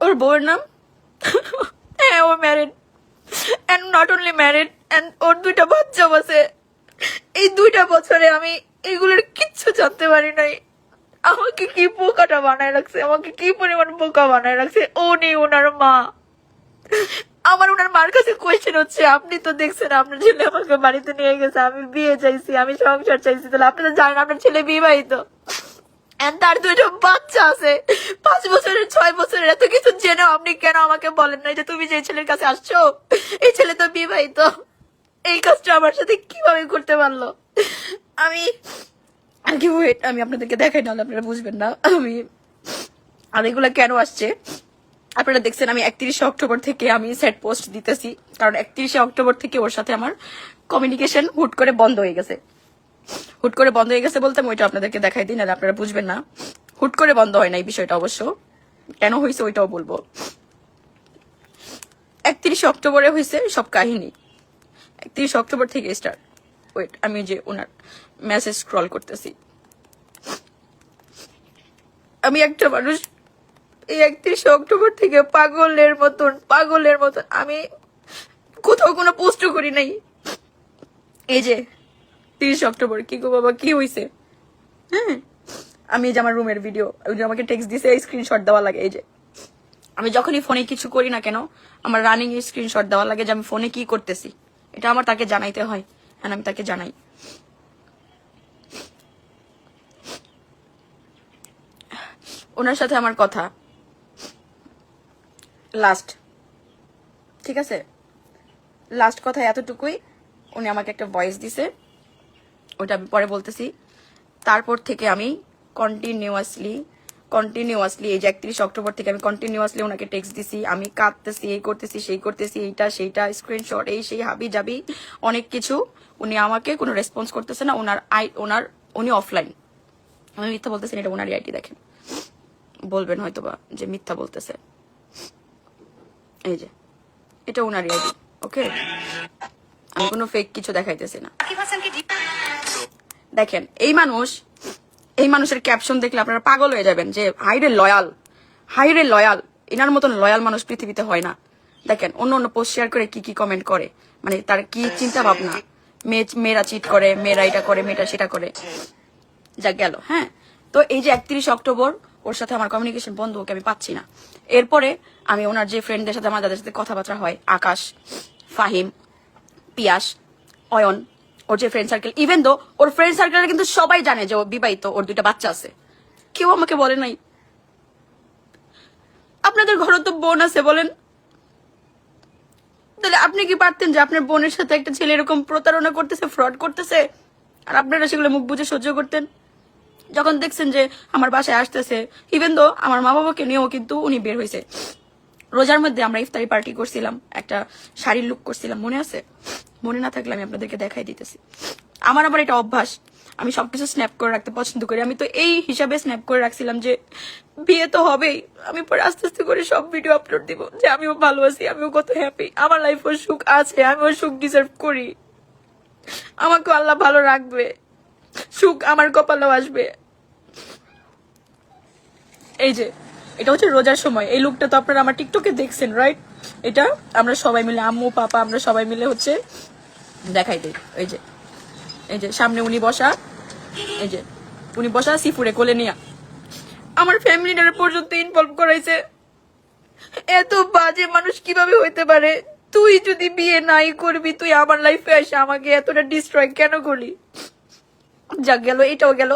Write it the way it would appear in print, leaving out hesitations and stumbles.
ওর বউয়ের নাম হ্যাঁ ও married and not only married and ওর 2টা বাচ্চাও আছে। এই 2টা বছরে আমি এগুলোর কিচ্ছু জানতে পারি নাই। আমাকে কি বোকাটা বানায় রাখছে, আমাকে কি পরিমাণ বোকা বানায় রাখছে উনি ওনার মা। আমার ওনার মার কাছে কোয়েশ্চেন হচ্ছে, আপনি তো দেখছেন আপনার ছেলে আমাকে বাড়িতে নিয়ে গেছে, আমি বিয়ে চাইছি, আমি সংসার চাইছি, তাহলে আপনি তো জানেন আপনার ছেলে বিবাহিত, তার 2টা বাচ্চা আছে, 5 বছরের 6 বছরের। এত কিছু জেনেও আপনি কেন আমাকে বলেন না যে তুমি যে ছেলের কাছে আসছো এই ছেলে তো বিবাহিত? এই কাজটা আমার সাথে কিভাবে করতে পারলো? আমি আগে ওয়েট, আমি আপনাদেরকে দেখাই, নাহলে আপনারা বুঝবেন না আমি আর এগুলা কেন আসছে। আপনারা দেখছেন আমি 31 অক্টোবর থেকে আমি সেট পোস্ট দিতেছি, কারণ 31 অক্টোবর থেকে ওর সাথে আমার কমিউনিকেশন হুট করে বন্ধ হয়ে গেছে। হুট করে বন্ধ হয়ে গেছে বলতে আমি ওইটা আপনাদেরকে দেখাই দিই, নাহলে আপনারা বুঝবেন না। হুট করে বন্ধ হয় না এই বিষয়টা, অবশ্য কেন হয়েছে ওইটাও বলবো। 31 অক্টোবরে হয়েছে সব কাহিনী, 31 অক্টোবর থেকে স্টার্ট। ওয়েট, আমি যে ওনার মেসেজ স্ক্রল করতেছি। আমি একটা মানুষ, এই 31 অক্টোবর থেকে পাগলের মতন আমি কোথাও কোনো পোস্টও করি নাই। এই যে 30 অক্টোবর, কি গো বাবা কি হয়েছে? হ্যাঁ, আমি যে আমার রুমের ভিডিও, ওই যে আমাকে টেক্সট দিছে, স্ক্রিনশট দেওয়া লাগে। এই যে আমি যখনই ফোনে কিছু করি না কেন আমার রানিং স্ক্রিনশট দেওয়া লাগে যে আমি ফোনে কি করতেছি, এটা আমার তাকে জানাইতে হয়, হ্যাঁ আমি তাকে জানাই। ওনার সাথে আমার কথা লাস্ট, ঠিক আছে, লাস্ট কথা এতটুকুই। উনি আমাকে একটা ভয়েস দিছে, ওটা আমি পরে বলতেছি। তারপর থেকে আমি কন্টিনিউয়াসলি এই যে 31 অক্টোবর থেকে আমি কন্টিনিউয়াসলি ওনাকে টেক্সট দিছি, আমি কাঁদতেছি, এই করতেছি, সেই করতেছি, এইটা সেইটা, স্ক্রিনশট, এই সেই হাবি যাবি অনেক কিছু। উনি আমাকে কোনো রেসপন্স করতেছে না। উনি অফলাইন। আমি মিথ্যা বলতেছি, এটা ওনারই আইডি, দেখেন, বলবেন হয়তোবা যে মিথ্যা বলতেছে। এই যে এটা ওনারই আইডি, ওকে, আমি কোনো ফেক কিছু দেখাইতেছি না। দেখেন এই মানুষের ক্যাপশন দেখলে আপনারা পাগল হয়ে যাবেন যে হাইরে লয়াল, এনার মতন লয়াল মানুষ পৃথিবীতে হয় না। দেখেন অন্য পোস্ট শেয়ার করে কি কমেন্ট করে, মানে তার কি চিন্তা ভাবনা, মেয়েরা চিট করে, মেয়েরা এটা করে, মেয়েটা সেটা করে, যা গেল। হ্যাঁ, তো এই যে 31 অক্টোবর ওর সাথে আমার কমিউনিকেশন বন্ধ, ওকে আমি পাচ্ছি না। এরপরে আমি ওনার যে ফ্রেন্ডদের সাথে আমার যাদের সাথে কথাবার্তা হয়, আকাশ, ফাহিম, পিয়াস, অয়ন, ওর যে ফ্রেন্ড সার্কেল, ইভেন দো ওর ফ্রেন্ড সার্কেলে কিন্তু সবাই জানে যে ও বিবাহিত, ওর 2টা বাচ্চা আছে, কেউ আমাকে বলে নাই। আপনাদের ঘরে তো বোন আছে বলেন, তাহলে আপনি কি পারতেন যে আপনার বোনের সাথে একটা ছেলে এরকম প্রতারণা করতেছে, ফ্রড করতেছে, আর আপনারা সেগুলো মুখ বুঝে সহ্য করতেন? যখন দেখছেন যে আমার বাসায় আসতেছে, ইভেন দো আমার মা বাবাকে নিয়েও কিন্তু উনি বের হয়েছে। রোজার মধ্যে আমরা ইফতারি পার্টি করছিলাম, একটা শাড়ির লুক করছিলাম, মনে আছে? মনে না থাকলে আমি আপনাদেরকে দেখাই দিতেছি। আমার এটা অভ্যাস, আমি সবকিছু স্ন্যাপ করে রাখতে পছন্দ করি। আমি তো এই হিসাবে স্ন্যাপ করে রাখছিলাম যে বিয়ে তো হবেই, আমি পরে আস্তে আস্তে করে সব ভিডিও আপলোড দিব যে আমিও ভালো আছি, আমিও কত হ্যাপি, আমার লাইফেও সুখ আছে, আমিও সুখ ডিজার্ভ করি, আমাকেও আল্লাহ ভালো রাখবে, সুখ আমার কপালেও আসবে। এই যে এটা হচ্ছে রোজার সময়, এই লুকটা তো আপনারা আমার টিকটকে দেখছেন, রাইট? এটা আমরা সবাই মিলে, আম্মু পাপা আমরা সবাই মিলে হচ্ছে দেখাই দিই। এই যে সামনে উনি বসা, এই যে উনি বসা সিফুরে কোলে নিয়া, আমার ফ্যামিলিটার পর্যন্ত ইনভলভ করাইছে। এত বাজে মানুষ কিভাবে হইতে পারে? তুই যদি বিয়ে নাই করবি, তুই আমার লাইফে এসে আমাকে এতটা ডিস্ট্রয় কেন করলি? যা গেল, এটাও গেল।